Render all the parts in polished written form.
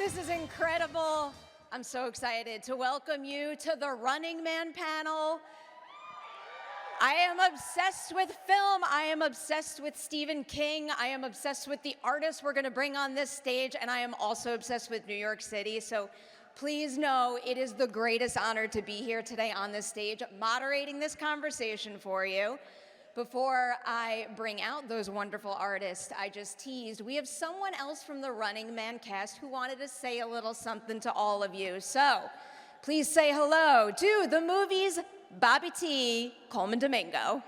This is incredible. I'm so excited to welcome you to the Running Man panel. I am obsessed with film. I am obsessed with Stephen King. I am obsessed with the artists we're going to bring on this stage, and I am also obsessed with New York City. So please know it is the greatest honor to be here today on this stage, moderating this conversation for you. Before I bring out those wonderful artists I just teased, we have someone else from the Running Man cast who wanted to say a little something to all of you. So please say hello to the movie's Bobby T. Colman Domingo.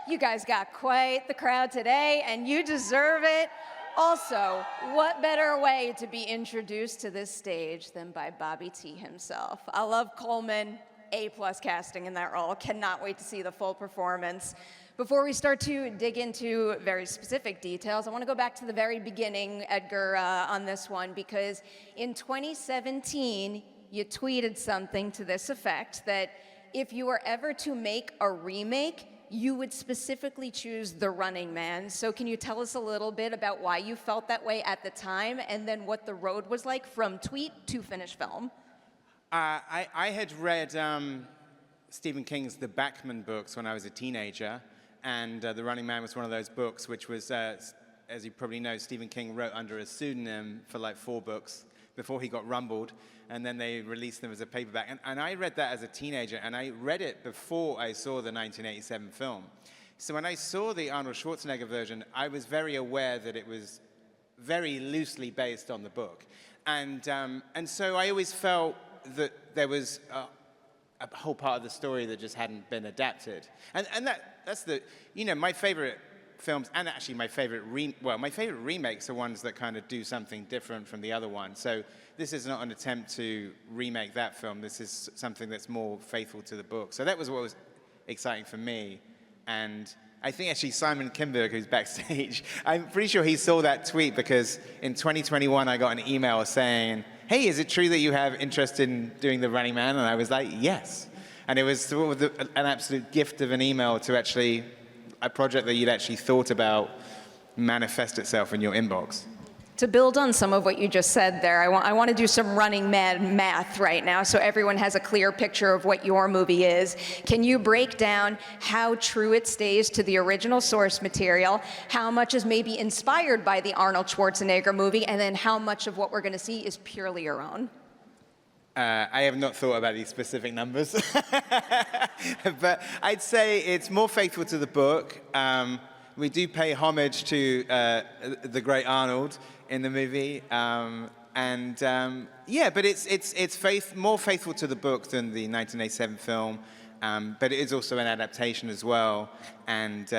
You guys got quite the crowd today, and you deserve it. Also, what better way to be introduced to this stage than by Bobby T. himself? I love Colman, A+ casting in that role. Cannot wait to see the full performance. Before we start to dig into very specific details, I want to go back to the very beginning, Edgar, on this one, because in 2017, you tweeted something to this effect, that if you were ever to make a remake, you would specifically choose The Running Man. So can you tell us a little bit about why you felt that way at the time, and then what the road was like from tweet to finished film? I had read Stephen King's The Bachman books when I was a teenager, and The Running Man was one of those books, which was, as you probably know, Stephen King wrote under a pseudonym for like 4 books before he got rumbled, and then they released them as a paperback. And I read that as a teenager, and I read it before I saw the 1987 film. So when I saw the Arnold Schwarzenegger version, I was very aware that it was very loosely based on the book. And so I always felt that there was a whole part of the story that just hadn't been adapted. And that's the, you know, my favorite films, and actually my favorite remakes are ones that kind of do something different from the other one. So this is not an attempt to remake that film. This is something that's more faithful to the book. So that was what was exciting for me. And I think actually Simon Kinberg, who's backstage, I'm pretty sure he saw that tweet, because in 2021 I got an email saying, hey, is it true that you have interest in doing The Running Man? And I was like, yes. And it was sort of an absolute gift of an email to actually a project that you'd actually thought about manifest itself in your inbox. To build on some of what you just said there, I want to do some Running Man math right now so everyone has a clear picture of what your movie is. Can you break down how true it stays to the original source material, how much is maybe inspired by the Arnold Schwarzenegger movie, and then how much of what we're going to see is purely your own? I have not thought about these specific numbers, but I'd say it's more faithful to the book. We do pay homage to the great Arnold in the movie, yeah, but it's more faithful to the book than the 1987 film, but it is also an adaptation as well. And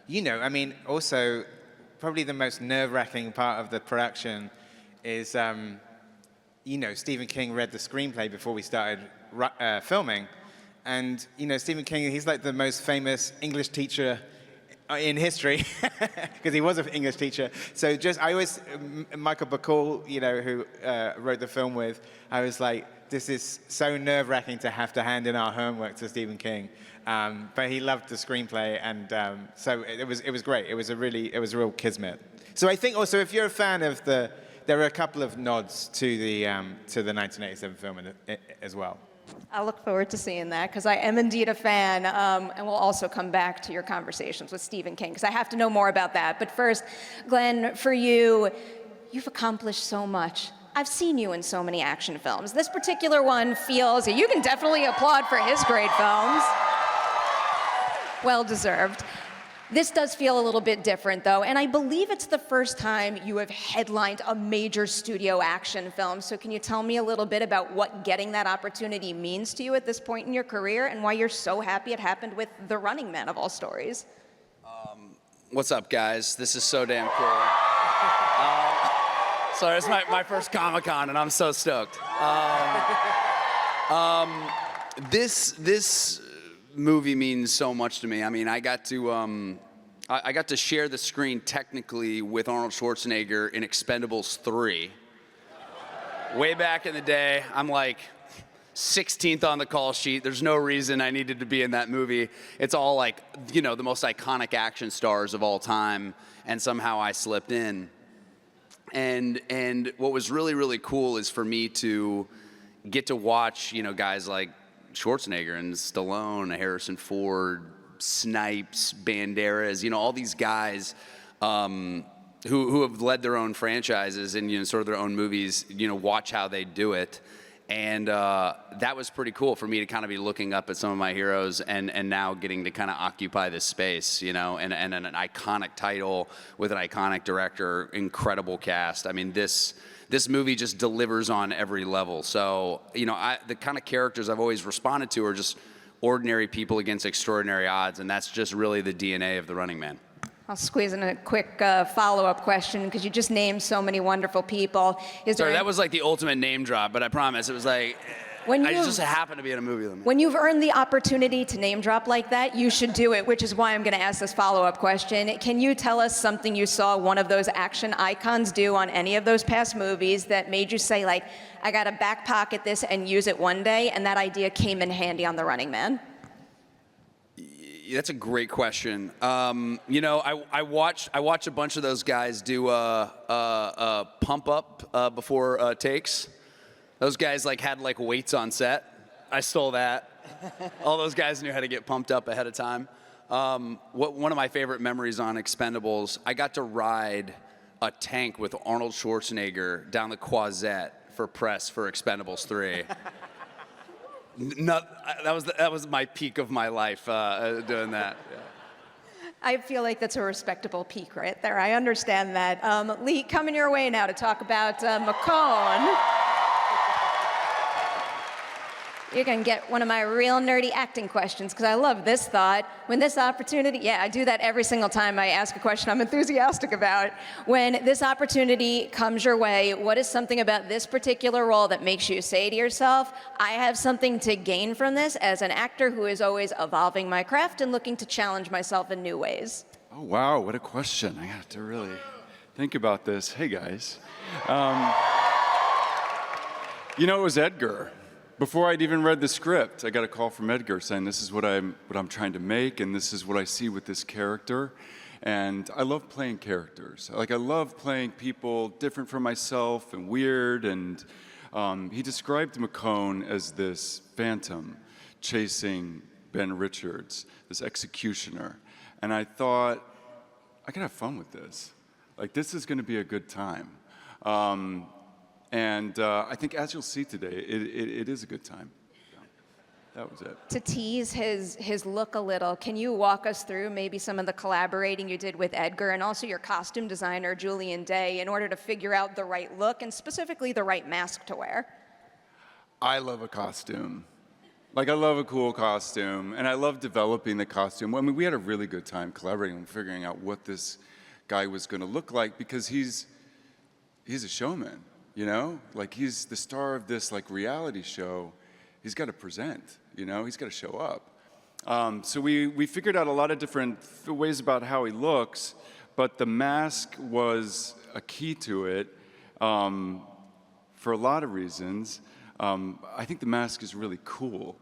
you know, I mean, also probably the most nerve-wracking part of the production is, you know, Stephen King read the screenplay before we started filming. And, you know, Stephen King, he's like the most famous English teacher in history, because he was an English teacher. So Michael Bacall, you know, who wrote the film with, I was like, this is so nerve-wracking to have to hand in our homework to Stephen King. But he loved the screenplay, and so it was great. It was a real kismet. So I think also, if you're a fan of there are a couple of nods to the 1987 film as well. I look forward to seeing that, because I am indeed a fan, and we'll also come back to your conversations with Stephen King, because I have to know more about that. But first, Glenn, for you, you've accomplished so much. I've seen you in so many action films. This particular one feels, you can definitely applaud for his great films. Well deserved. This does feel a little bit different, though, and I believe it's the first time you have headlined a major studio action film. So can you tell me a little bit about what getting that opportunity means to you at this point in your career, and why you're so happy it happened with The Running Man of all stories? What's up, guys? This is so damn cool. Sorry, it's my first Comic-Con, and I'm so stoked. This movie means so much to me. I mean, I got to share the screen technically with Arnold Schwarzenegger in Expendables 3. Way back in the day, I'm like 16th on the call sheet. There's no reason I needed to be in that movie. It's all like, you know, the most iconic action stars of all time, and somehow I slipped in. And what was really, really cool is for me to get to watch, you know, guys like Schwarzenegger and Stallone, Harrison Ford, Snipes, Banderas, you know, all these guys who have led their own franchises and, you know, sort of their own movies, you know, watch how they do it. And that was pretty cool for me to kind of be looking up at some of my heroes and now getting to kind of occupy this space, you know, and an iconic title with an iconic director, incredible cast. I mean, this movie just delivers on every level. So, you know, the kind of characters I've always responded to are just ordinary people against extraordinary odds, and that's just really the DNA of The Running Man. I'll squeeze in a quick follow-up question because you just named so many wonderful people. Sorry, that was like the ultimate name drop, but I promise it was like, I just happened to be in a movie with them. When you've earned the opportunity to name drop like that, you should do it, which is why I'm going to ask this follow-up question. Can you tell us something you saw one of those action icons do on any of those past movies that made you say, like, I got to back pocket this and use it one day, and that idea came in handy on The Running Man? That's a great question. You know, I watch a bunch of those guys do pump up before takes. Those guys like had like weights on set. I stole that. All those guys knew how to get pumped up ahead of time. One of my favorite memories on Expendables, I got to ride a tank with Arnold Schwarzenegger down the Croisette for press for Expendables 3. That was my peak of my life doing that. Yeah. I feel like that's a respectable peak right there. I understand that. Lee, coming your way now to talk about McCone. You're going to get one of my real nerdy acting questions because I love this thought. When this opportunity, yeah, I do that every single time I ask a question I'm enthusiastic about. When this opportunity comes your way, what is something about this particular role that makes you say to yourself, I have something to gain from this as an actor who is always evolving my craft and looking to challenge myself in new ways? Oh, wow, what a question. I have to really think about this. Hey, guys. You know, it was Edgar. Before I'd even read the script, I got a call from Edgar saying, this is what I'm trying to make, and this is what I see with this character. And I love playing characters. Like, I love playing people different from myself and weird. And he described McCone as this phantom chasing Ben Richards, this executioner. And I thought, I can have fun with this. Like, this is going to be a good time. And I think, as you'll see today, it is a good time. Yeah, that was it. To tease his look a little, can you walk us through maybe some of the collaborating you did with Edgar and also your costume designer, Julian Day, in order to figure out the right look and specifically the right mask to wear? I love a costume. Like, I love a cool costume, and I love developing the costume. I mean, we had a really good time collaborating and figuring out what this guy was going to look like because he's a showman. You know, like he's the star of this like reality show. He's got to present, you know, he's got to show up. So we figured out a lot of different ways about how he looks, but the mask was a key to it for a lot of reasons. I think the mask is really cool.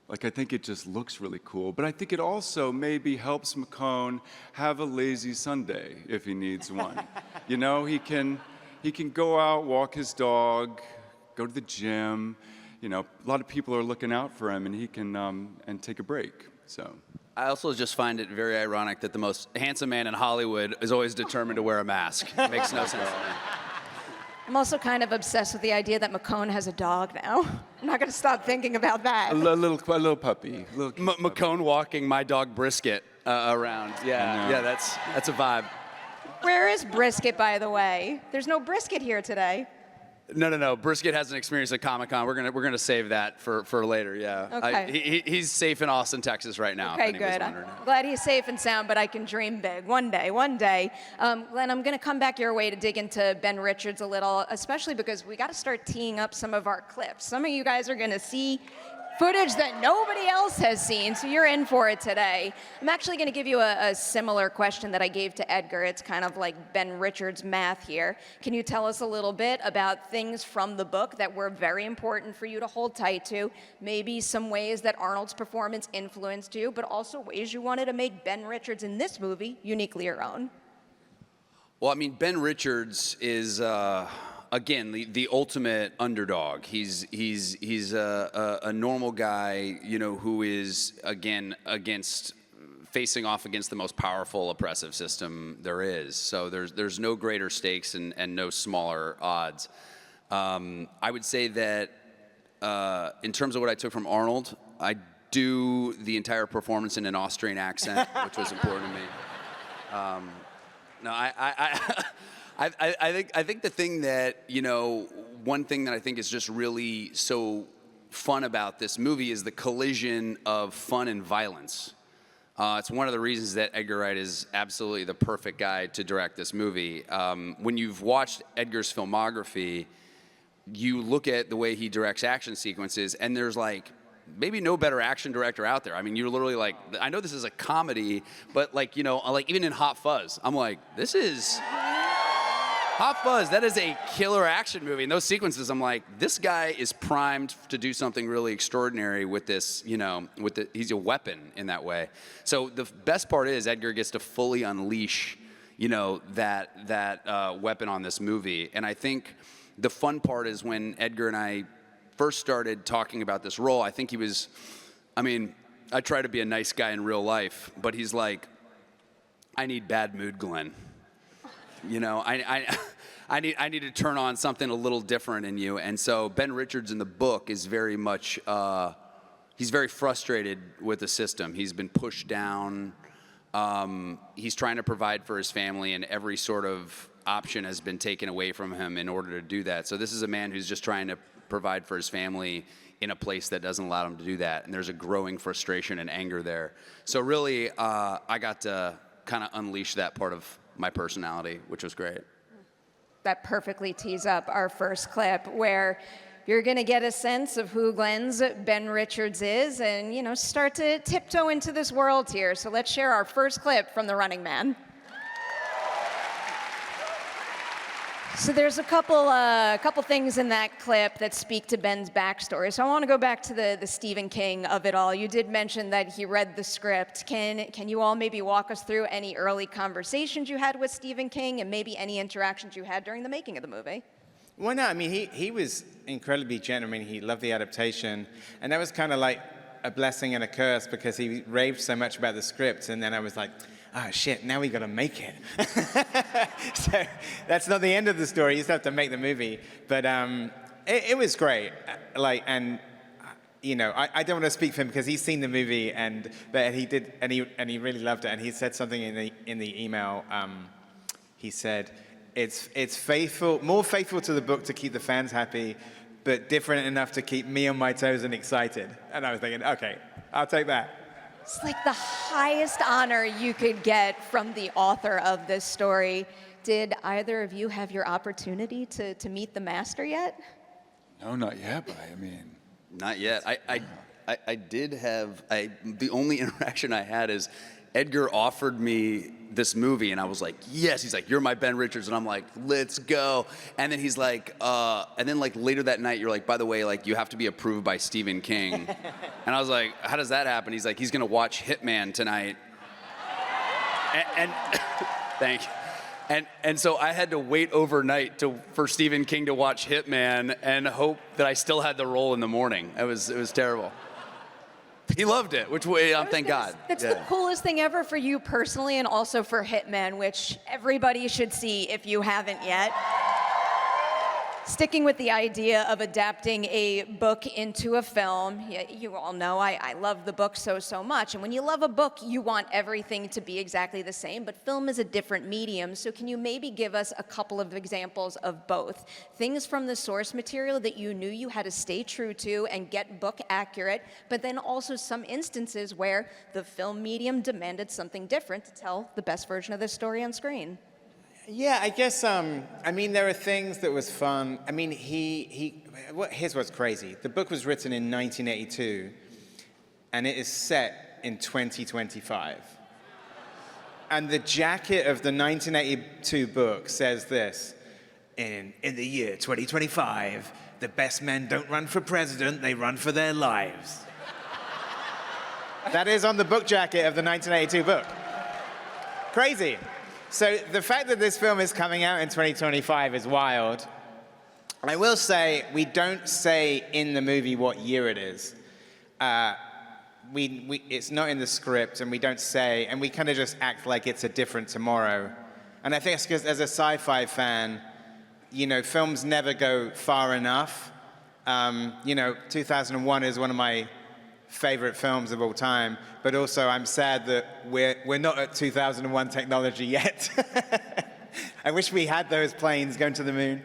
Like, I think it just looks really cool. But I think it also maybe helps McCone have a lazy Sunday if he needs one. You know, he can go out, walk his dog, go to the gym. You know, a lot of people are looking out for him, and he can and take a break. So I also just find it very ironic that the most handsome man in Hollywood is always determined to wear a mask. It makes no sense to me. I'm also kind of obsessed with the idea that McCone has a dog now. I'm not going to stop thinking about that. a little puppy. McCone walking my dog Brisket around. Yeah, that's a vibe. Where is Brisket, by the way? There's no Brisket here today. No. Brisket has an experience at Comic-Con. We're gonna save that for later. Yeah. Okay. He's safe in Austin, Texas right now. Okay, good. I'm glad he's safe and sound, but I can dream big. One day. Glenn, I'm going to come back your way to dig into Ben Richards a little, especially because we got to start teeing up some of our clips. Some of you guys are going to see footage that nobody else has seen, so you're in for it today. I'm actually going to give you a similar question that I gave to Edgar. It's kind of like Ben Richards' math here. Can you tell us a little bit about things from the book that were very important for you to hold tight to? Maybe some ways that Arnold's performance influenced you, but also ways you wanted to make Ben Richards in this movie uniquely your own. Well, I mean, Ben Richards is again the ultimate underdog. He's a normal guy, you know, who is again facing off against the most powerful oppressive system there is. So there's no greater stakes and no smaller odds. I would say that in terms of what I took from Arnold, I do the entire performance in an Austrian accent, which was important to me. No, I think the thing that, you know, one thing that I think is just really so fun about this movie is the collision of fun and violence. It's one of the reasons that Edgar Wright is absolutely the perfect guy to direct this movie. When you've watched Edgar's filmography, you look at the way he directs action sequences, and there's like maybe no better action director out there. I mean, you're literally like, I know this is a comedy, but like, you know, like even in Hot Fuzz, I'm like, this is Hot Fuzz. That is a killer action movie. And those sequences, I'm like, this guy is primed to do something really extraordinary with this, you know, he's a weapon in that way. So the best part is Edgar gets to fully unleash, you know, that weapon on this movie. And I think the fun part is when Edgar and I first started talking about this role, I think he was, I mean, I try to be a nice guy in real life, but he's like, I need bad mood Glenn. You know, I need to turn on something a little different in you. And so Ben Richards in the book is very much, he's very frustrated with the system. He's been pushed down. He's trying to provide for his family, and every sort of option has been taken away from him in order to do that. So this is a man who's just trying to provide for his family in a place that doesn't allow him to do that. And there's a growing frustration and anger there. So really, I got to kind of unleash that part of my personality, which was great. That perfectly tees up our first clip, where you're going to get a sense of who Glenn's Ben Richards is and, you know, start to tiptoe into this world here. So let's share our first clip from The Running Man. So there's a couple things in that clip that speak to Ben's backstory. So I want to go back to the Stephen King of it all. You did mention that he read the script. Can you all maybe walk us through any early conversations you had with Stephen King and maybe any interactions you had during the making of the movie? Well, no, I mean, he was incredibly genuine. He loved the adaptation. And that was kind of like a blessing and a curse, because he raved so much about the script. And then I was like, oh, shit, now we got to make it. So that's not the end of the story. You still have to make the movie. But it was great. Like, and, you know, I don't want to speak for him because he's seen the movie, but he did, and he really loved it. And he said something in the email. He said, it's faithful, more faithful to the book to keep the fans happy, but different enough to keep me on my toes and excited. And I was thinking, okay, I'll take that. It's like the highest honor you could get from the author of this story. Did either of you have your opportunity to meet the master yet? No, not yet, but I mean. Not yet. I did have, the only interaction I had is Edgar offered me this movie, and I was like, yes. He's like, you're my Ben Richards, and I'm like, let's go. And then he's like, and then like later that night, you're like, by the way, like you have to be approved by Stephen King. And I was like, how does that happen? He's like, he's gonna watch Hitman tonight. And thank you. And so I had to wait overnight for Stephen King to watch Hitman and hope that I still had the role in the morning. It was terrible. He loved it, which thank God. That's the coolest thing ever for you personally, and also for Hitman, which everybody should see if you haven't yet. Sticking with the idea of adapting a book into a film, you all know I love the book so much. And when you love a book, you want everything to be exactly the same, but film is a different medium. So can you maybe give us a couple of examples of both? Things from the source material that you knew you had to stay true to and get book accurate, but then also some instances where the film medium demanded something different to tell the best version of the story on screen. Yeah, I guess, I mean, there are things that was fun. I mean, here's what's crazy. The book was written in 1982, and it is set in 2025. And the jacket of the 1982 book says this: in the year 2025, the best men don't run for president, they run for their lives. That is on the book jacket of the 1982 book. Crazy. So the fact that this film is coming out in 2025 is wild. I will say, we don't say in the movie what year it is. It's not in the script, and we don't say, and we kind of just act like it's a different tomorrow. And I think it's because as a sci-fi fan, you know, films never go far enough. You know, 2001 is one of my favorite films of all time, but also I'm sad that we're not at 2001 technology yet. I wish we had those planes going to the moon,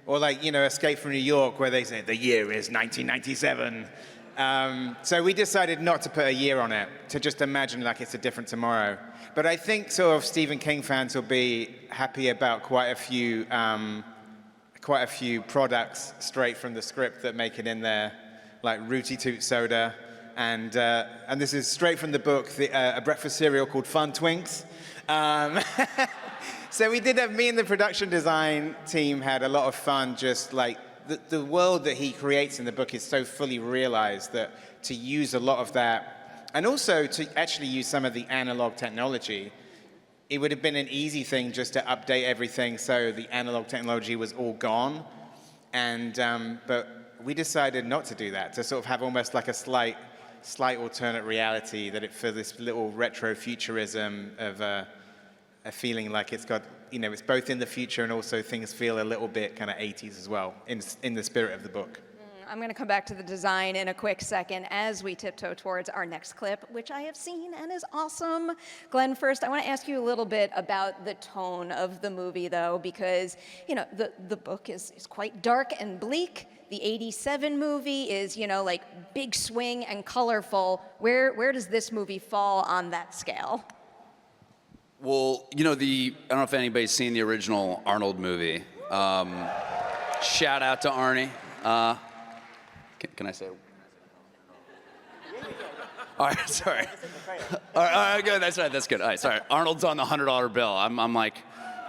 or like, you know, Escape from New York, where they say the year is 1997. So we decided not to put a year on it, to just imagine like it's a different tomorrow. But I think sort of Stephen King fans will be happy about quite a few products straight from the script that make it in there, like Rooty Toot Soda. And this is straight from the book, a breakfast cereal called Fun Twinks. So we did me and the production design team had a lot of fun, just like the world that he creates in the book is so fully realized that to use a lot of that, and also to actually use some of the analog technology, it would have been an easy thing just to update everything so the analog technology was all gone. And but we decided not to do that, to sort of have almost like a slight alternate reality, that it for this little retro futurism of a feeling like it's got, you know, it's both in the future and also things feel a little bit kind of 80s as well, in the spirit of the book. I'm going to come back to the design in a quick second as we tiptoe towards our next clip, which I have seen and is awesome. Glenn, first, I want to ask you a little bit about the tone of the movie, though, because, you know, the book is quite dark and bleak. The 87 movie is, you know, like big swing and colorful. Where does this movie fall on that scale? Well, you know, I don't know if anybody's seen the original Arnold movie. Shout out to Arnie. Can I say? All right, sorry. All right, good. That's right. That's good. All right, sorry. Arnold's on the $100 bill. I'm like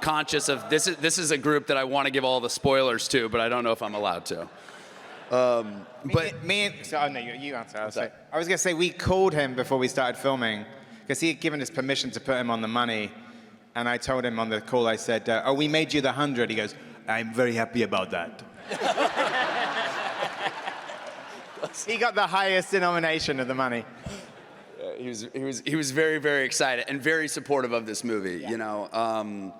conscious of this. This is a group that I want to give all the spoilers to, but I don't know if I'm allowed to. Oh no, you answer. I was gonna say we called him before we started filming because he had given us permission to put him on the money, and I told him on the call, I said, "Oh, we made you the 100." He goes, "I'm very happy about that." He got the highest denomination of the money. He was very, very excited and very supportive of this movie. Yeah. You know,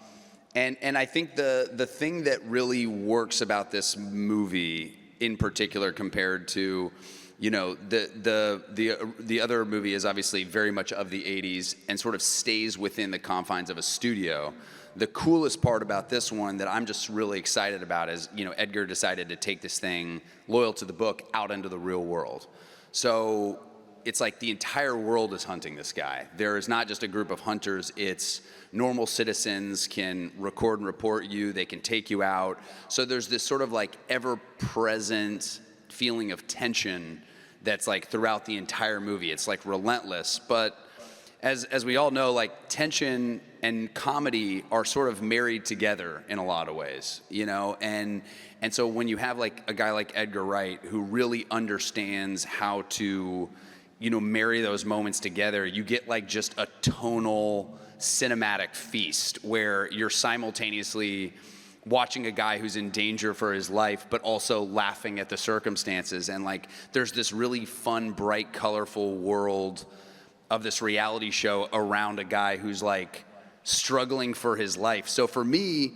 and I think the thing that really works about this movie in particular compared to, you know, the other movie is obviously very much of the 80s and sort of stays within the confines of a studio. The coolest part about this one that I'm just really excited about is, you know, Edgar decided to take this thing, loyal to the book, out into the real world. So it's like the entire world is hunting this guy. There is not just a group of hunters, it's normal citizens can record and report you, they can take you out. So there's this sort of like ever-present feeling of tension that's like throughout the entire movie. It's like relentless, but as we all know, like tension and comedy are sort of married together in a lot of ways, you know? And so when you have like a guy like Edgar Wright who really understands how to, you know, marry those moments together, you get like just a tonal cinematic feast where you're simultaneously watching a guy who's in danger for his life, but also laughing at the circumstances. And like, there's this really fun, bright, colorful world of this reality show around a guy who's like struggling for his life. So for me,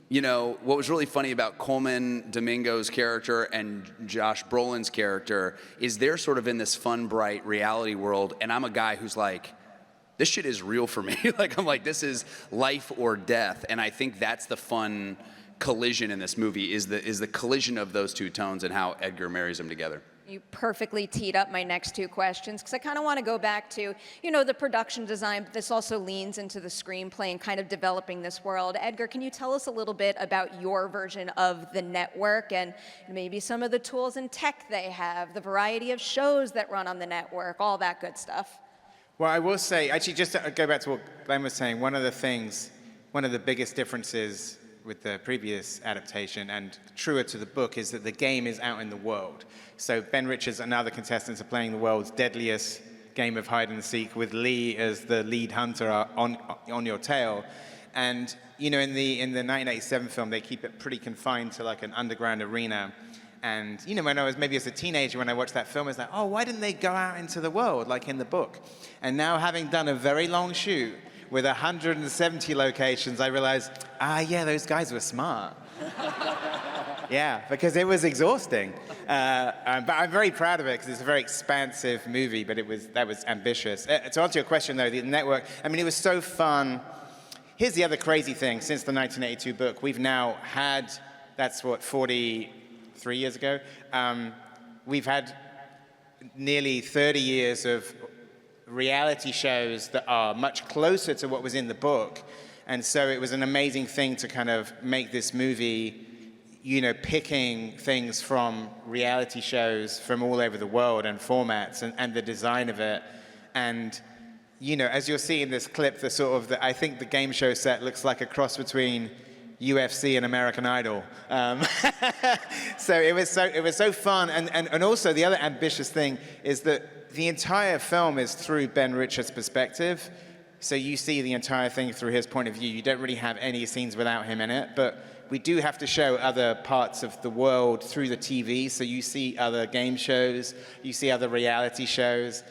you know, what was really funny about Coleman Domingo's character and Josh Brolin's character is they're sort of in this fun, bright reality world, and I'm a guy who's like, this shit is real for me. Like, I'm like, this is life or death. And I think that's the fun collision in this movie is the collision of those two tones and how Edgar marries them together. You perfectly teed up my next two questions because I kind of want to go back to, you know, the production design, but this also leans into the screenplay and kind of developing this world. Edgar, can you tell us a little bit about your version of the network and maybe some of the tools and tech they have, the variety of shows that run on the network, all that good stuff? Well, I will say, actually, just to go back to what Glenn was saying, one of the biggest differences with the previous adaptation and truer to the book is that the game is out in the world. So Ben Richards and other contestants are playing the world's deadliest game of hide and seek with Lee as the lead hunter on your tail. And you know, in the 1987 film, they keep it pretty confined to like an underground arena. And you know, when I was maybe as a teenager, when I watched that film, I was like, oh, why didn't they go out into the world like in the book? And now having done a very long shoot with 170 locations, I realized, yeah, those guys were smart. Yeah, because it was exhausting. But I'm very proud of it because it's a very expansive movie, but that was ambitious. To answer your question, though, the network, I mean, it was so fun. Here's the other crazy thing. Since the 1982 book, we've now had, that's what, 43 years ago? We've had nearly 30 years of reality shows that are much closer to what was in the book. And so it was an amazing thing to kind of make this movie, you know, picking things from reality shows from all over the world and formats and the design of it. And, you know, as you'll see in this clip, I think the game show set looks like a cross between UFC and American Idol. So it was so fun. And also the other ambitious thing is that the entire film is through Ben Richards' perspective. So you see the entire thing through his point of view. You don't really have any scenes without him in it, but we do have to show other parts of the world through the TV. So you see other game shows, you see other reality shows.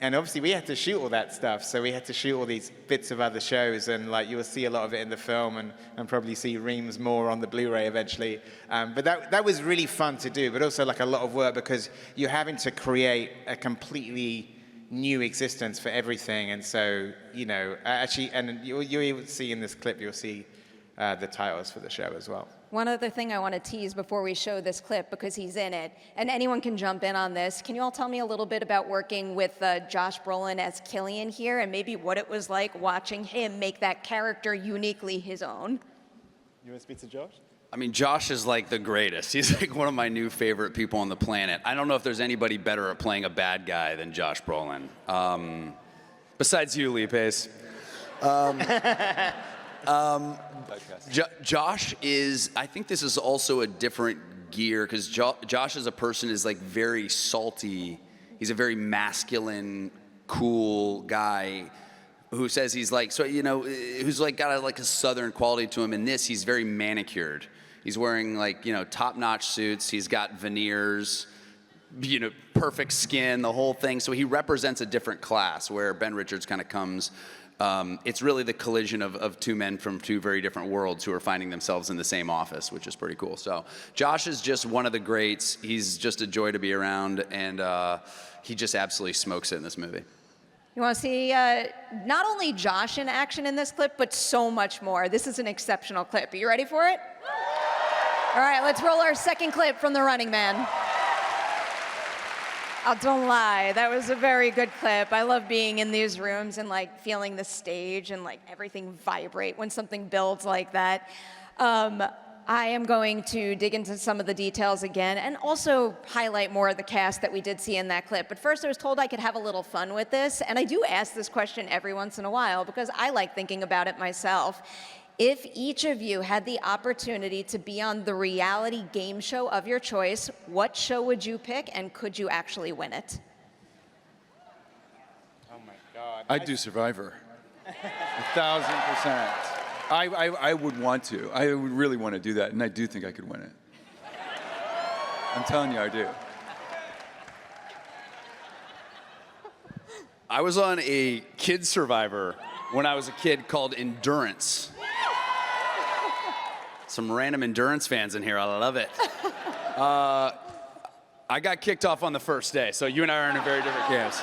And obviously we had to shoot all that stuff. So we had to shoot all these bits of other shows, and like you will see a lot of it in the film and probably see reams more on the Blu-ray eventually. But that was really fun to do, but also like a lot of work because you're having to create a completely new existence for everything. And so, you know, actually, and you'll see in this clip, you'll see the titles for the show as well. One other thing I want to tease before we show this clip, because he's in it, and anyone can jump in on this. Can you all tell me a little bit about working with Josh Brolin as Killian here, and maybe what it was like watching him make that character uniquely his own? You want to speak to Josh? I mean, Josh is like the greatest. He's like one of my new favorite people on the planet. I don't know if there's anybody better at playing a bad guy than Josh Brolin. Besides you, Lee Pace. Josh is, I think this is also a different gear because Josh as a person is like very salty. He's a very masculine, cool guy who says he's like, so, you know, who's like got a southern quality to him. In this, he's very manicured. He's wearing like, you know, top-notch suits. He's got veneers, you know, perfect skin, the whole thing. So he represents a different class where Ben Richards kind of comes. It's really the collision of two men from two very different worlds who are finding themselves in the same office, which is pretty cool. So Josh is just one of the greats. He's just a joy to be around, and he just absolutely smokes it in this movie. You want to see not only Josh in action in this clip, but so much more. This is an exceptional clip. Are you ready for it? All right, let's roll our second clip from The Running Man. Oh, don't lie. That was a very good clip. I love being in these rooms and like feeling the stage and like everything vibrate when something builds like that. I am going to dig into some of the details again and also highlight more of the cast that we did see in that clip. But first, I was told I could have a little fun with this, and I do ask this question every once in a while because I like thinking about it myself. If each of you had the opportunity to be on the reality game show of your choice, what show would you pick, and could you actually win it? Oh my God. I'd do Survivor. 1,000%. I would want to. I would really want to do that, and I do think I could win it. I'm telling you, I do. I was on a kid Survivor when I was a kid called Endurance. Some random Endurance fans in here. I love it. I got kicked off on the first day, so you and I are in a very different camps.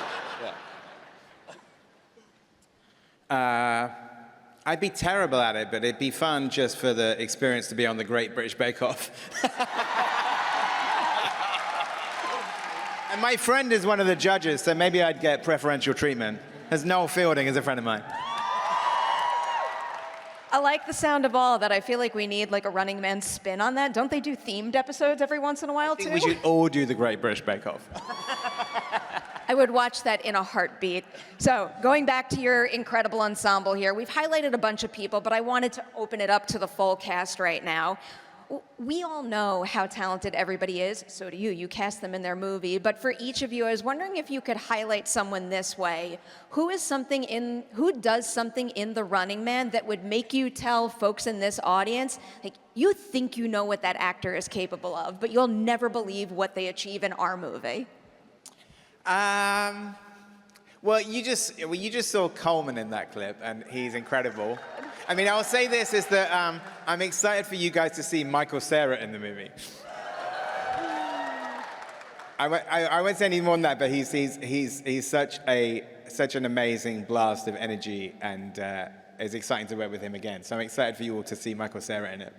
Yeah. I'd be terrible at it, but it'd be fun just for the experience to be on the Great British Bake Off. And my friend is one of the judges, so maybe I'd get preferential treatment. As Noel Fielding is a friend of mine. I like the sound of all that. I feel like we need like a Running Man spin on that. Don't they do themed episodes every once in a while I think too? we should all do the Great British Bake Off. I would watch that in a heartbeat. So going back to your incredible ensemble here, we've highlighted a bunch of people, but I wanted to open it up to the full cast right now. We all know how talented everybody is, so do you. You cast them in their movie. But for each of you, I was wondering if you could highlight someone this way. Who does something in The Running Man that would make you tell folks in this audience, like, you think you know what that actor is capable of, but you'll never believe what they achieve in our movie? Well, you just saw Coleman in that clip, and he's incredible. I mean, I'll say this is that I'm excited for you guys to see Michael Cera in the movie. I won't say any more than that, but he's such an amazing blast of energy, and it's exciting to work with him again. So I'm excited for you all to see Michael Cera in it.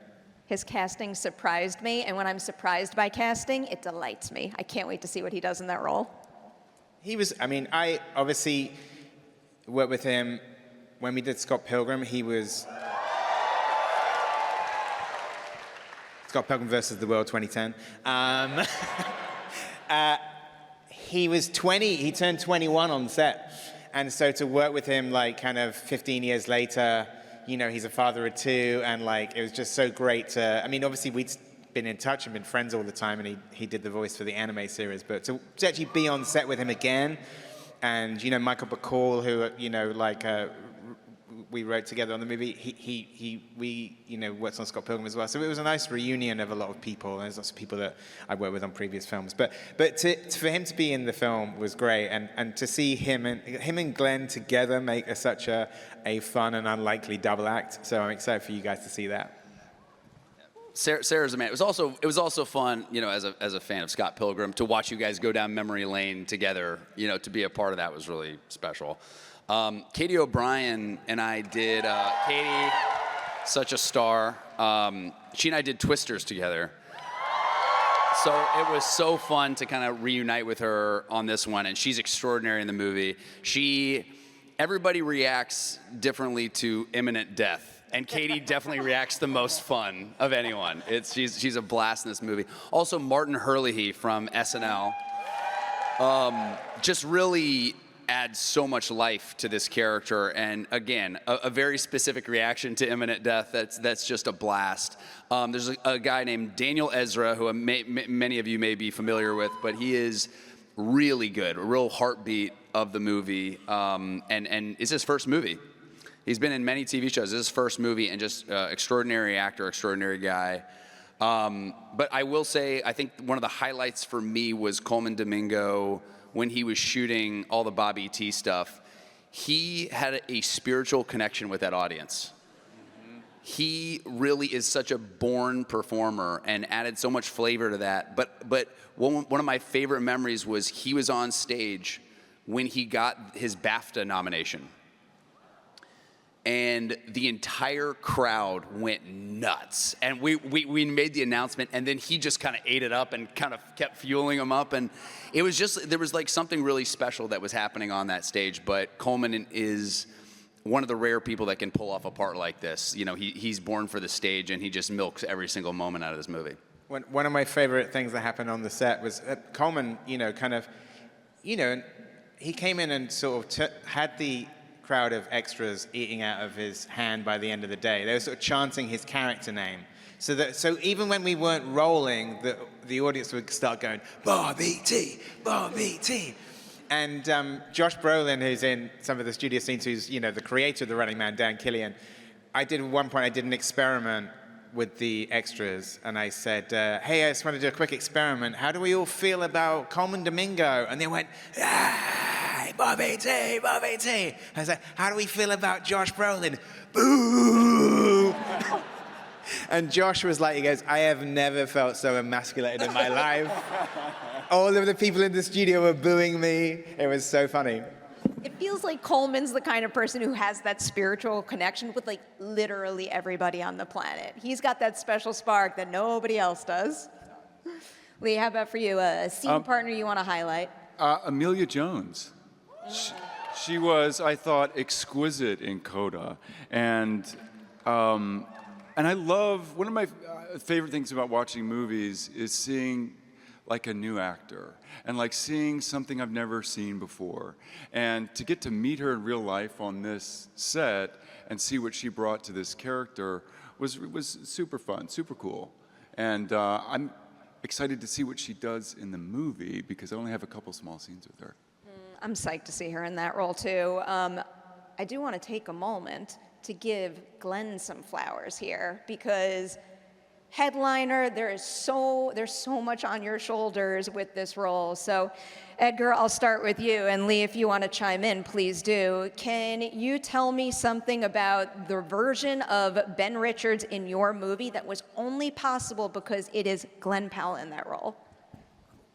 His casting surprised me, and when I'm surprised by casting, it delights me. I can't wait to see what he does in that role. I obviously worked with him when we did Scott Pilgrim. He was Scott Pilgrim versus the World 2010. He was 20, he turned 21 on set. And so to work with him like kind of 15 years later, you know, he's a father of two, and like it was just so great to, I mean, obviously we'd been in touch and been friends all the time, and he did the voice for the anime series, but to actually be on set with him again, and, you know, Michael Bacall, who, you know, like, we wrote together on the movie, we, you know, worked on Scott Pilgrim as well. So it was a nice reunion of a lot of people. There's lots of people that I worked with on previous films. But for him to be in the film was great. And to see him and Glenn together make such a fun and unlikely double act. So I'm excited for you guys to see that. Sarah's a man. It was also fun, you know, as a fan of Scott Pilgrim, to watch you guys go down memory lane together. You know, to be a part of that was really special. Katie O'Brien and I did, Katie, such a star. She and I did Twisters together. So it was so fun to kind of reunite with her on this one, and she's extraordinary in the movie. Everybody reacts differently to imminent death. And Katie definitely reacts the most fun of anyone. She's a blast in this movie. Also, Martin Herlihy from SNL just really adds so much life to this character. And again, a very specific reaction to imminent death that's just a blast. There's a guy named Daniel Ezra, who many of you may be familiar with, but he is really good, a real heartbeat of the movie. And it's his first movie. He's been in many TV shows. This is his first movie, and just extraordinary actor, extraordinary guy. But I will say, I think one of the highlights for me was Colman Domingo when he was shooting all the Bobby T stuff. He had a spiritual connection with that audience. He really is such a born performer and added so much flavor to that. But one of my favorite memories was he was on stage when he got his BAFTA nomination. And the entire crowd went nuts. And we made the announcement, and then he just kind of ate it up and kind of kept fueling them up. And it was just, there was like something really special that was happening on that stage. But Colman is one of the rare people that can pull off a part like this. You know, he's born for the stage, and he just milks every single moment out of this movie. One of my favorite things that happened on the set was Colman, you know, kind of, you know, he came in and sort of had the crowd of extras eating out of his hand by the end of the day. They were sort of chanting his character name. So even when we weren't rolling, the audience would start going, Bobby T, Bobby T. And Josh Brolin, who's in some of the studio scenes, who's, you know, the creator of The Running Man, Dan Killian, I did an experiment with the extras, and I said, hey, I just want to do a quick experiment. How do we all feel about Colman Domingo? And they went, hey, Bobby T, Bobby T. I said, how do we feel about Josh Brolin? Boo! And Josh was like, he goes, I have never felt so emasculated in my life. All of the people in the studio were booing me. It was so funny. It feels like Coleman's the kind of person who has that spiritual connection with like literally everybody on the planet. He's got that special spark that nobody else does. Lee, how about for you? A scene partner you want to highlight? Amelia Jones. She was, I thought, exquisite in Coda, and I love, one of my favorite things about watching movies is seeing like a new actor and like seeing something I've never seen before, and to get to meet her in real life on this set and see what she brought to this character was super fun, super cool, and I'm excited to see what she does in the movie because I only have a couple small scenes with her. I'm psyched to see her in that role too. I do want to take a moment to give Glenn some flowers here because headliner, there's so much on your shoulders with this role. So Edgar, I'll start with you, and Lee, if you want to chime in, please do. Can you tell me something about the version of Ben Richards in your movie that was only possible because it is Glenn Powell in that role?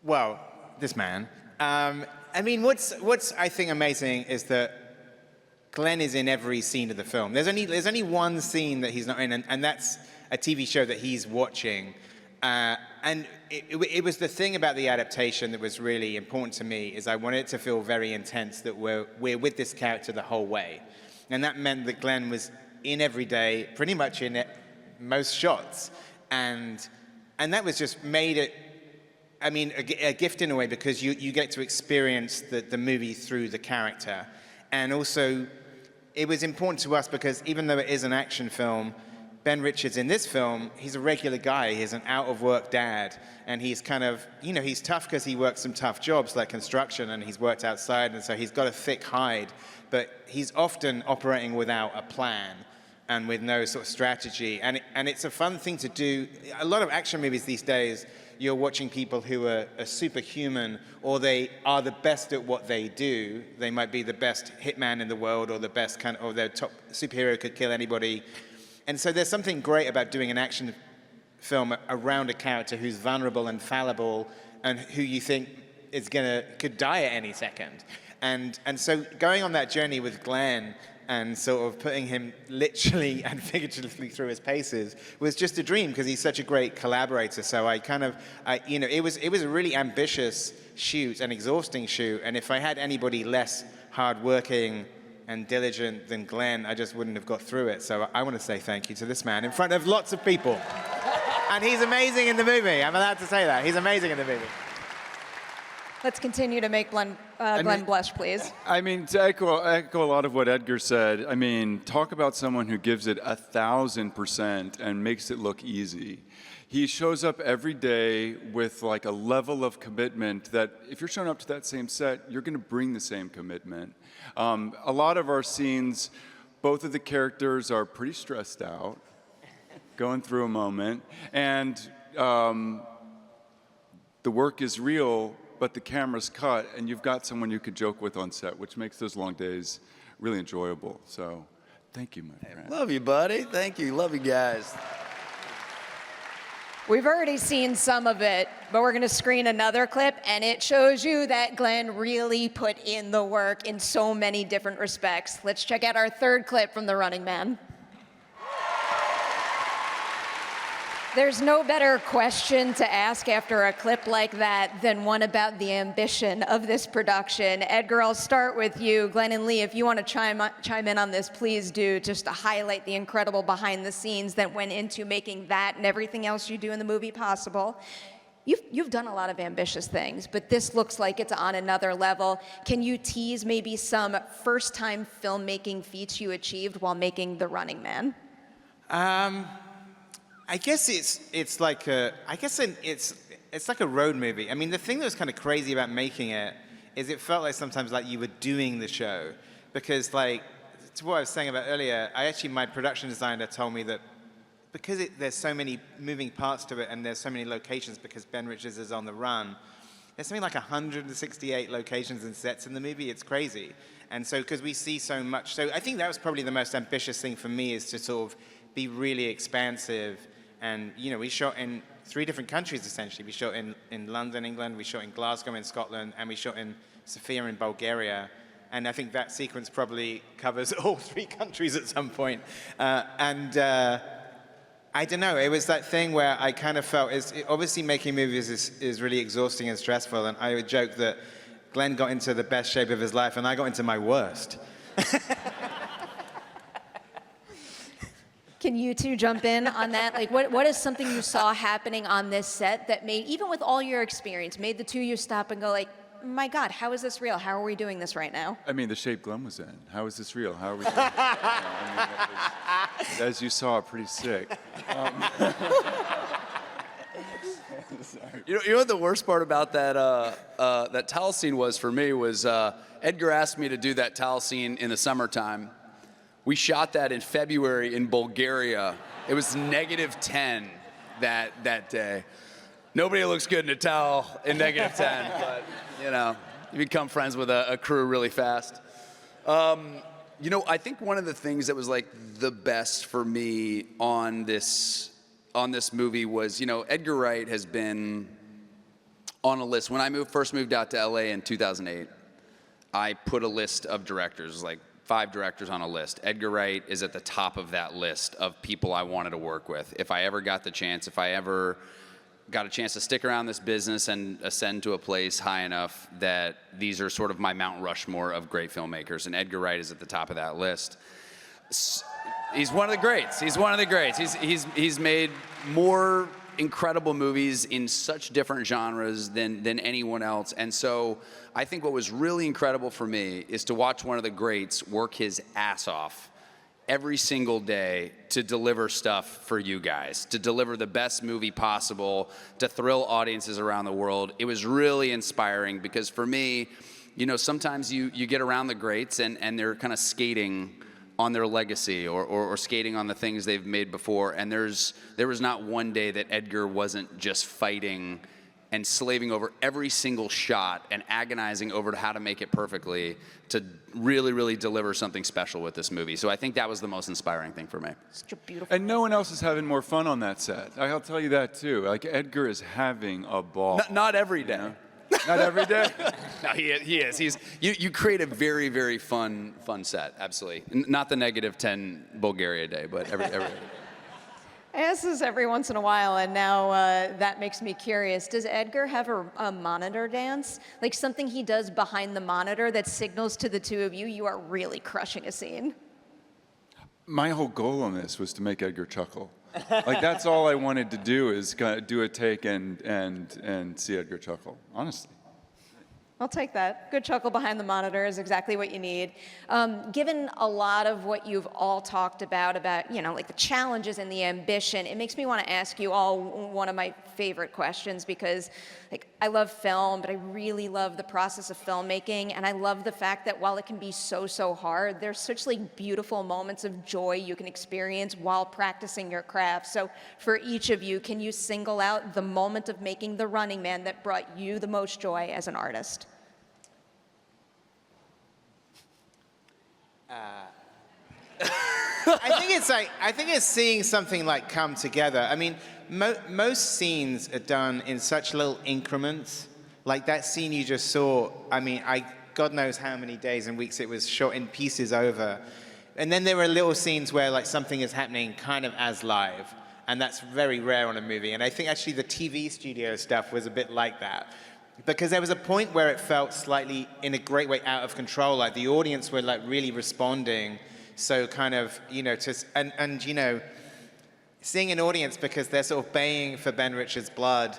Well, this man. I mean, what's I think amazing is that Glenn is in every scene of the film. There's only one scene that he's not in, and that's a TV show that he's watching. And it was the thing about the adaptation that was really important to me is I wanted it to feel very intense that we're with this character the whole way. And that meant that Glenn was in every day, pretty much in most shots. And that was just made it, I mean, a gift in a way because you get to experience the movie through the character. And also, it was important to us because even though it is an action film, Ben Richards in this film, he's a regular guy. He's an out-of-work dad. And he's kind of, he's tough because he works some tough jobs like construction and he's worked outside. And so he's got a thick hide. But he's often operating without a plan and with no sort of strategy. And it's a fun thing to do. A lot of action movies these days, you're watching people who are superhuman or they are the best at what they do. They might be the best hitman in the world or the best or their top superhero could kill anybody. And so there's something great about doing an action film around a character who's vulnerable and fallible and who you think could die at any second. And so going on that journey with Glenn and sort of putting him literally and figuratively through his paces was just a dream because he's such a great collaborator. So it was a really ambitious shoot, an exhausting shoot. And if I had anybody less hardworking and diligent than Glenn, I just wouldn't have got through it. So I want to say thank you to this man in front of lots of people. And he's amazing in the movie. I'm allowed to say that. He's amazing in the movie. Let's continue to make Glenn blush, please. I mean, to echo a lot of what Edgar said, I mean, talk about someone who gives it 1,000% and makes it look easy. He shows up every day with like a level of commitment that if you're showing up to that same set, you're going to bring the same commitment. A lot of our scenes, both of the characters are pretty stressed out, going through a moment, and the work is real, but the camera's cut, and you've got someone you could joke with on set, which makes those long days really enjoyable. So, thank you, my friend. Love you, buddy. Thank you. Love you guys. We've already seen some of it, but we're going to screen another clip, and it shows you that Glenn really put in the work in so many different respects. Let's check out our third clip from The Running Man. There's no better question to ask after a clip like that than one about the ambition of this production. Edgar, I'll start with you. Glenn and Lee, if you want to chime in on this, please do, just to highlight the incredible behind the scenes that went into making that and everything else you do in the movie possible. You've done a lot of ambitious things, but this looks like it's on another level. Can you tease maybe some first-time filmmaking feats you achieved while making The Running Man? I guess it's like a road movie. I mean, the thing that was kind of crazy about making it is it felt like sometimes like you were doing the show because like to what I was saying about earlier, my production designer told me that because there's so many moving parts to it and there's so many locations because Ben Richards is on the run, there's something like 168 locations and sets in the movie. It's crazy. And so because we see so much, so I think that was probably the most ambitious thing for me is to sort of be really expansive. And, we shot in 3 different countries, essentially. We shot in London, England, we shot in Glasgow in Scotland, and we shot in Sofia in Bulgaria. And I think that sequence probably covers all 3 countries at some point. I I don't know. It was that thing where I kind of felt obviously making movies is really exhausting and stressful. And I would joke that Glenn got into the best shape of his life, and I got into my worst. Can you two jump in on that? Like, what is something you saw happening on this set that made, even with all your experience, made the two of you stop and go like, my God, how is this real? How are we doing this right now? I mean, the shape Glenn was in. How is this real? How are we doing it? I mean, as you saw, pretty sick. You know what the worst part about that towel scene was for me was Edgar asked me to do that towel scene in the summertime. We shot that in February in Bulgaria. It was -10 that day. Nobody looks good in a towel in -10, but you know, you become friends with a crew really fast. You know, I think one of the things that was like the best for me on this movie was, you know, Edgar Wright has been on a list. When I first moved out to LA in 2008, I put a list of directors, like 5 directors on a list. Edgar Wright is at the top of that list of people I wanted to work with. If I ever got the chance, if I ever got a chance to stick around this business and ascend to a place high enough that these are sort of my Mount Rushmore of great filmmakers, and Edgar Wright is at the top of that list. He's one of the greats. He's one of the greats. He's made more incredible movies in such different genres than anyone else. And so I think what was really incredible for me is to watch one of the greats work his ass off every single day to deliver stuff for you guys, to deliver the best movie possible, to thrill audiences around the world. It was really inspiring because for me, you know, sometimes you get around the greats and they're kind of skating on their legacy or skating on the things they've made before. And there was not one day that Edgar wasn't just fighting and slaving over every single shot and agonizing over how to make it perfectly to really, really deliver something special with this movie. So I think that was the most inspiring thing for me. Such a beautiful. And no one else is having more fun on that set. I'll tell you that too. Like Edgar is having a ball. Not every day. You know? Not every day. No, he is. You create a very, very fun set. Absolutely. Not the -10 Bulgaria day, but every day. I ask this every once in a while, and now that makes me curious. Does Edgar have a monitor dance? Like something he does behind the monitor that signals to the two of you, you are really crushing a scene? My whole goal on this was to make Edgar chuckle. Like that's all I wanted to do is kind of do a take and see Edgar chuckle. Honestly. I'll take that. Good chuckle behind the monitor is exactly what you need. Given a lot of what you've all talked about, you know, like the challenges and the ambition, it makes me want to ask you all one of my favorite questions because, like, I love film, but I really love the process of filmmaking, and I love the fact that while it can be so hard, there's such like beautiful moments of joy you can experience while practicing your craft. So for each of you, can you single out the moment of making The Running Man that brought you the most joy as an artist? I think it's seeing something like come together. I mean, most scenes are done in such little increments. Like that scene you just saw. I mean, God knows how many days and weeks it was shot in pieces over. And then there were little scenes where like something is happening kind of as live, and that's very rare on a movie. And I think actually the TV studio stuff was a bit like that. Because there was a point where it felt slightly, in a great way, out of control. Like the audience were like really responding. So kind of, you know, and you know, seeing an audience because they're sort of baying for Ben Richards' blood,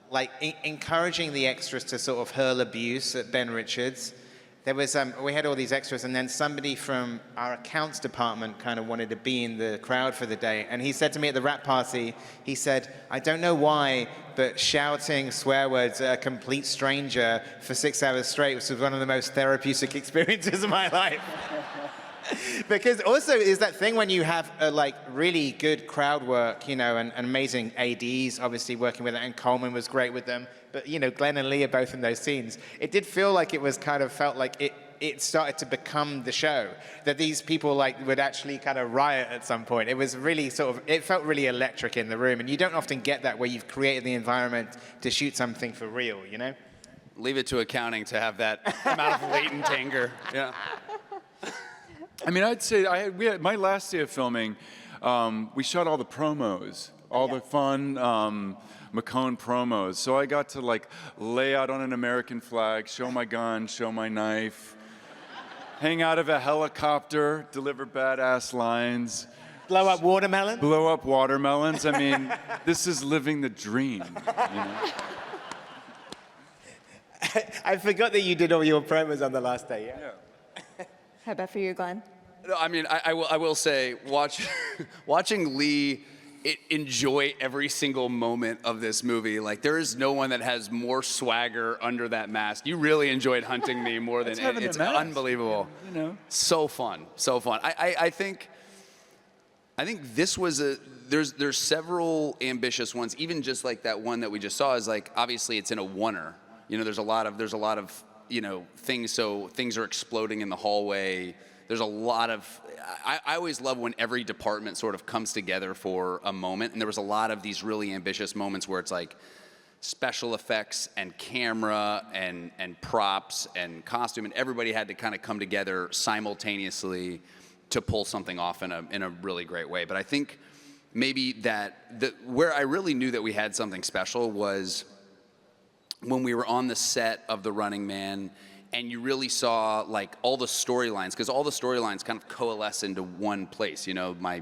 like encouraging the extras to sort of hurl abuse at Ben Richards. There was, we had all these extras, and then somebody from our accounts department kind of wanted to be in the crowd for the day. And he said to me at the wrap party, he said, I don't know why, but shouting swear words at a complete stranger for 6 hours straight was one of the most therapeutic experiences of my life. Because also is that thing when you have like really good crowd work, you know, and amazing ADs obviously working with it, and Coleman was great with them. But you know, Glenn and Lee are both in those scenes. It did feel like it was kind of felt like it started to become the show. That these people like would actually kind of riot at some point. It was really sort of, it felt really electric in the room, and you don't often get that where you've created the environment to shoot something for real, you know? Leave it to accounting to have that amount of latent anger. Yeah. I mean, I'd say my last day of filming, we shot all the promos, all the fun McCone promos. So I got to like lay out on an American flag, show my gun, show my knife, hang out of a helicopter, deliver badass lines. Blow up watermelon? Blow up watermelons. I mean, this is living the dream, you know? I forgot that you did all your promos on the last day, yeah. How about for you, Glenn? No, I mean, I will say, watching Lee enjoy every single moment of this movie. Like, there is no one that has more swagger under that mask. You really enjoyed hunting me more than having it's the mask. unbelievable. You know? So fun, so fun. I think this was there's several ambitious ones. Even just like that one that we just saw is like, obviously it's in a oneer. You know, there's a lot of you know, things. So things are exploding in the hallway. There's a lot of, I always love when every department sort of comes together for a moment. And there was a lot of these really ambitious moments where it's like special effects and camera and props and costume, and everybody had to kind of come together simultaneously to pull something off in a really great way. But I think maybe where I really knew that we had something special was when we were on the set of The Running Man, and you really saw like all the storylines, because all the storylines kind of coalesce into one place. You know, my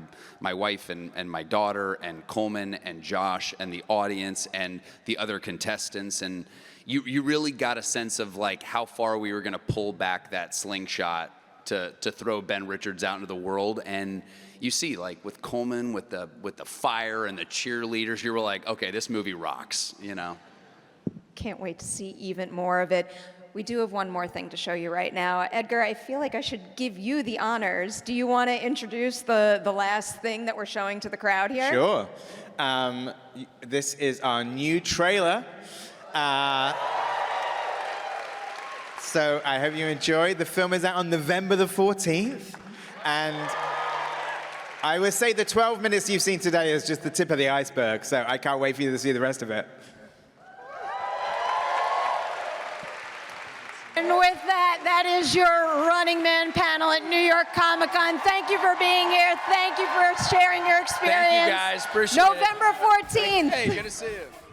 wife and my daughter and Coleman and Josh and the audience and the other contestants, and you really got a sense of like how far we were going to pull back that slingshot to throw Ben Richards out into the world. And you see, like with Coleman, with the fire and the cheerleaders, you were like, okay, this movie rocks, you know. Can't wait to see even more of it. We do have one more thing to show you right now. Edgar, I feel like I should give you the honors. Do you want to introduce the last thing that we're showing to the crowd here? Sure. This is our new trailer. So I hope you enjoyed. The film is out on November the 14th. And I would say the 12 minutes you've seen today is just the tip of the iceberg. So I can't wait for you to see the rest of it. And with that is your Running Man panel at New York Comic Con. Thank you for being here. Thank you for sharing your experience. Thank you guys, appreciate it. November 14th. Hey, good to see you.